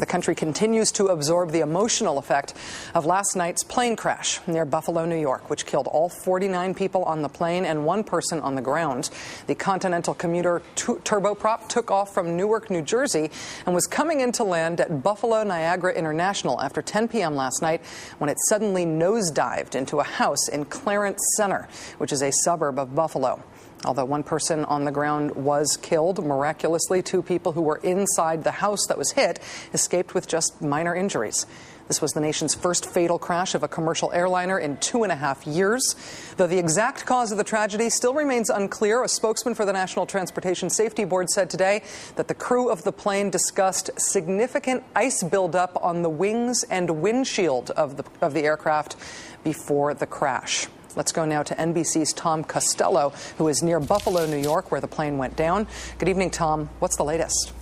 The country continues to absorb the emotional effect of last night's plane crash near Buffalo, New York, which killed all 49 people on the plane and one person on the ground. The Continental commuter turboprop took off from Newark, New Jersey, and was coming in to land at Buffalo Niagara International after 10 p.m. last night when it suddenly nosedived into a house in Clarence Center, which is a suburb of Buffalo. Although one person on the ground was killed, miraculously, two people who were inside the house that was hit escaped with just minor injuries. This was the nation's first fatal crash of a commercial airliner in 2.5 years. Though the exact cause of the tragedy still remains unclear, a spokesman for the National Transportation Safety Board said today that the crew of the plane discussed significant ice buildup on the wings and windshield of the aircraft before the crash. Let's go now to NBC's Tom Costello, who is near Buffalo, New York, where the plane went down. Good evening, Tom. What's the latest?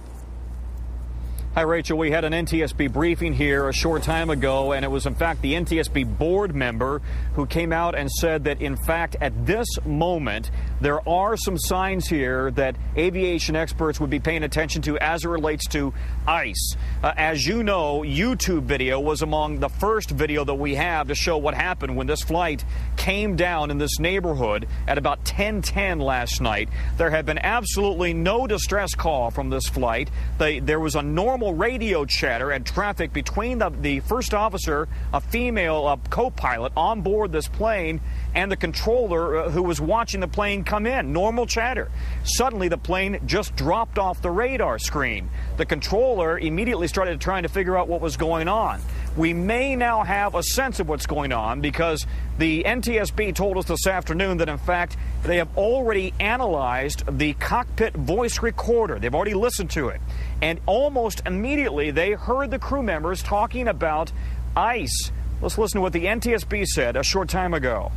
Hi, Rachel. We had an NTSB briefing here a short time ago, and it was, in fact, the NTSB board member who came out and said that, in fact, at this moment, there are some signs here that aviation experts would be paying attention to as it relates to ice. As you know, YouTube video was among the first video that we have to show what happened when this flight came down in this neighborhood at about 10:10 last night. There had been absolutely no distress call from this flight. There was a normal radio chatter and traffic between the first officer, a female co-pilot on board this plane, and the controller who was watching the plane come in. Normal chatter. Suddenly, the plane just dropped off the radar screen. The controller immediately started trying to figure out what was going on. We may now have a sense of what's going on because the NTSB told us this afternoon that, in fact, they have already analyzed the cockpit voice recorder. They've already listened to it. And almost immediately, they heard the crew members talking about ice. Let's listen to what the NTSB said a short time ago.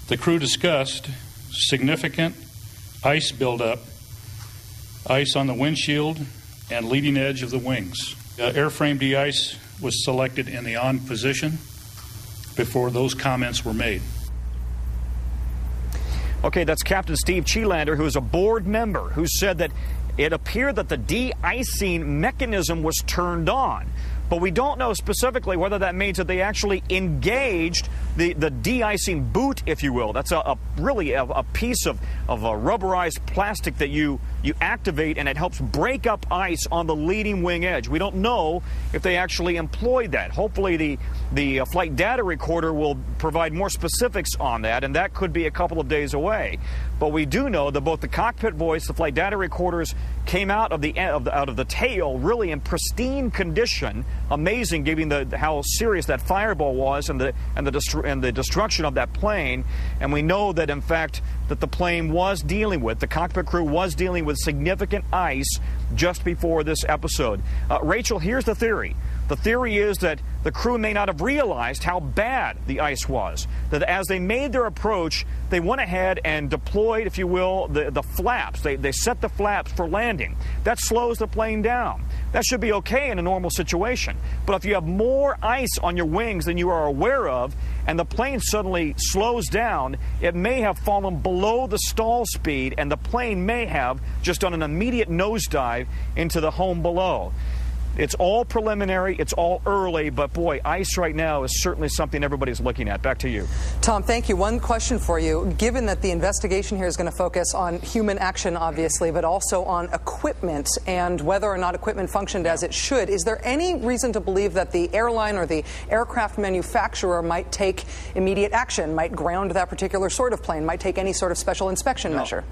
The crew discussed significant ice buildup, ice on the windshield and leading edge of the wings. Airframe de-ice was selected in the on position before those comments were made. Okay, that's Captain Steve Cheelander, who is a board member, who said that it appeared that the de-icing mechanism was turned on. But we don't know specifically whether that means that they actually engaged the de-icing boot, if you will. That's really a piece of a rubberized plastic that you activate, and it helps break up ice on the leading wing edge. We don't know if they actually employed that. Hopefully the flight data recorder will provide more specifics on that, and that could be a couple of days away. But we do know that both the cockpit voice, the flight data recorders came out of the tail really in pristine condition. Amazing, given how serious that fireball was and the destruction of that plane. And we know that, in fact, that the plane was dealing with, the cockpit crew was dealing with significant ice just before this episode. Rachel, here's the theory. The theory is that the crew may not have realized how bad the ice was. That as they made their approach, they went ahead and deployed, if you will, the flaps. They set the flaps for landing. That slows the plane down. That should be okay in a normal situation. But if you have more ice on your wings than you are aware of, and the plane suddenly slows down, it may have fallen below the stall speed, and the plane may have just done an immediate nosedive into the home below. It's all preliminary, it's all early, but boy, ice right now is certainly something everybody's looking at. Back to you. Tom, thank you. One question for you. Given that the investigation here is going to focus on human action, obviously, but also on equipment and whether or not equipment functioned as it should, is there any reason to believe that the airline or the aircraft manufacturer might take immediate action, might ground that particular sort of plane, might take any sort of special inspection measure?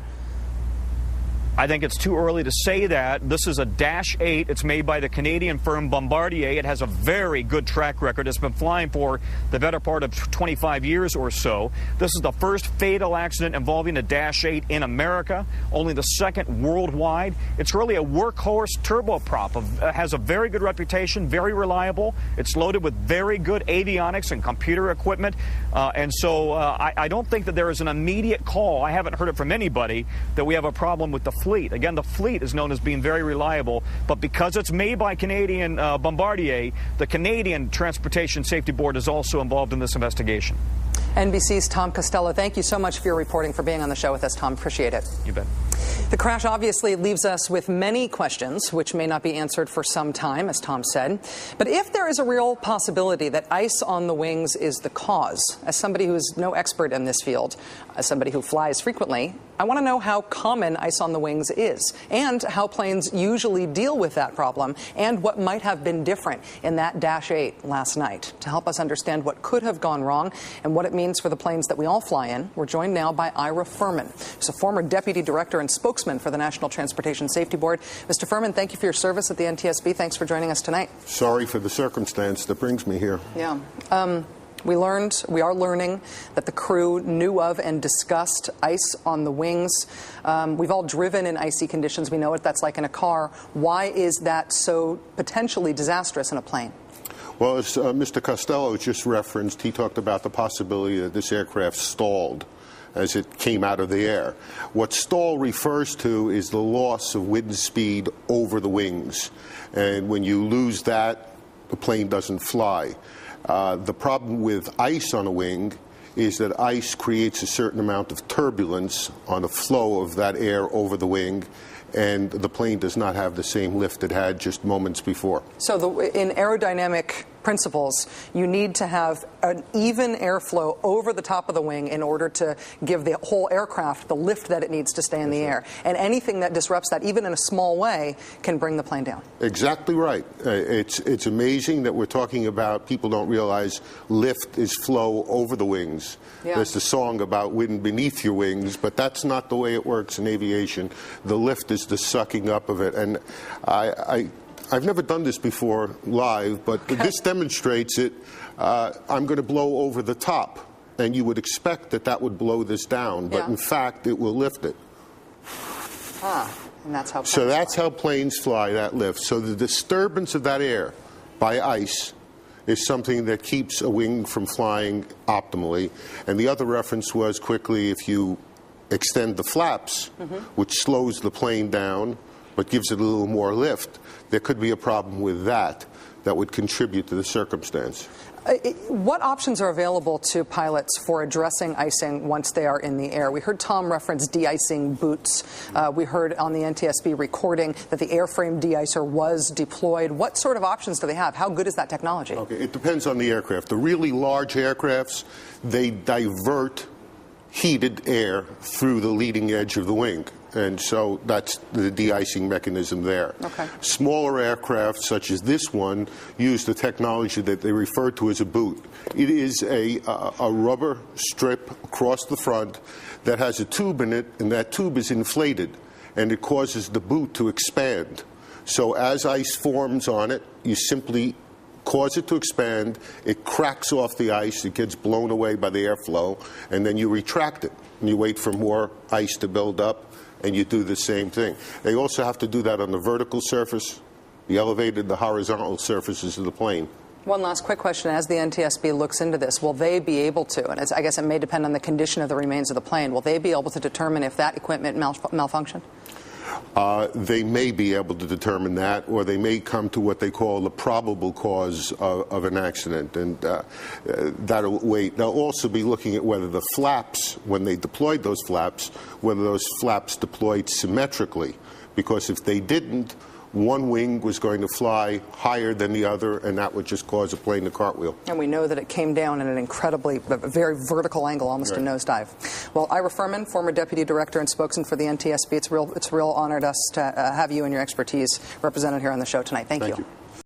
I think it's too early to say that. This is a Dash 8. It's made by the Canadian firm Bombardier. It has a very good track record. It's been flying for the better part of 25 years or so. This is the first fatal accident involving a Dash 8 in America, only the second worldwide. It's really a workhorse turboprop. It has a very good reputation, very reliable. It's loaded with very good avionics and computer equipment. And so I don't think that there is an immediate call. I haven't heard it from anybody that we have a problem with the fleet. Again, the fleet is known as being very reliable, but because it's made by Canadian Bombardier, the Canadian Transportation Safety Board is also involved in this investigation. NBC's Tom Costello, thank you so much for your reporting, for being on the show with us, Tom. Appreciate it. You bet. The crash obviously leaves us with many questions, which may not be answered for some time, as Tom said. But if there is a real possibility that ice on the wings is the cause, as somebody who is no expert in this field, as somebody who flies frequently, I want to know how common ice on the wings is, and how planes usually deal with that problem, and what might have been different in that Dash 8 last night. To help us understand what could have gone wrong and what it means for the planes that we all fly in, we're joined now by Ira Furman, who's a former deputy director and spokesman for the National Transportation Safety Board. Mr. Furman, thank you for your service at the NTSB. Thanks for joining us tonight. Sorry for the circumstance that brings me here. Yeah. We are learning that the crew knew of and discussed ice on the wings. We've all driven in icy conditions. We know what that's like in a car. Why is that so potentially disastrous in a plane? Well, as Mr. Costello just referenced, he talked about the possibility that this aircraft stalled as it came out of the air. What stall refers to is the loss of wind speed over the wings. And when you lose that, the plane doesn't fly. The problem with ice on a wing is that ice creates a certain amount of turbulence on the flow of that air over the wing, and the plane does not have the same lift it had just moments before. So in aerodynamic principles, you need to have an even airflow over the top of the wing in order to give the whole aircraft the lift that it needs to stay in the air. And anything that disrupts that, even in a small way, can bring the plane down. Exactly right. It's amazing that we're talking about, people don't realize lift is flow over the wings. Yeah. There's the song about wind beneath your wings, but that's not the way it works in aviation. The lift is the sucking up of it. And I've never done this before live, but this demonstrates it. I'm going to blow over the top, and you would expect that that would blow this down, but in fact, it will lift it. And that's how planes So that's how planes fly, that lift. So the disturbance of that air by ice is something that keeps a wing from flying optimally. And the other reference was, quickly, if you extend the flaps, which slows the plane down, but gives it a little more lift, there could be a problem with that would contribute to the circumstance. What options are available to pilots for addressing icing once they are in the air? We heard Tom reference de-icing boots. We heard on the NTSB recording that the airframe de-icer was deployed. What sort of options do they have? How good is that technology? Okay, it depends on the aircraft. The really large aircrafts, they divert heated air through the leading edge of the wing. And so that's the de-icing mechanism there. Okay. Smaller aircraft, such as this one, use the technology that they refer to as a boot. It is a rubber strip across the front that has a tube in it, and that tube is inflated, and it causes the boot to expand. So as ice forms on it, you simply cause it to expand, it cracks off the ice, it gets blown away by the airflow, and then you retract it, and you wait for more ice to build up, and you do the same thing. They also have to do that on the vertical surface, the elevated, the horizontal surfaces of the plane. One last quick question. As the NTSB looks into this, will they be able to, and I guess it may depend on the condition of the remains of the plane, will they be able to determine if that equipment malfunctioned? They may be able to determine that, or they may come to what they call the probable cause of an accident, and that'll wait. They'll also be looking at whether the flaps, when they deployed those flaps, whether those flaps deployed symmetrically, because if they didn't, one wing was going to fly higher than the other, and that would just cause a plane to cartwheel. And we know that it came down in an very vertical angle, almost a nosedive. Well, Ira Furman, former deputy director and spokesman for the NTSB, it's a real honor to us to have you and your expertise represented here on the show tonight. Thank you.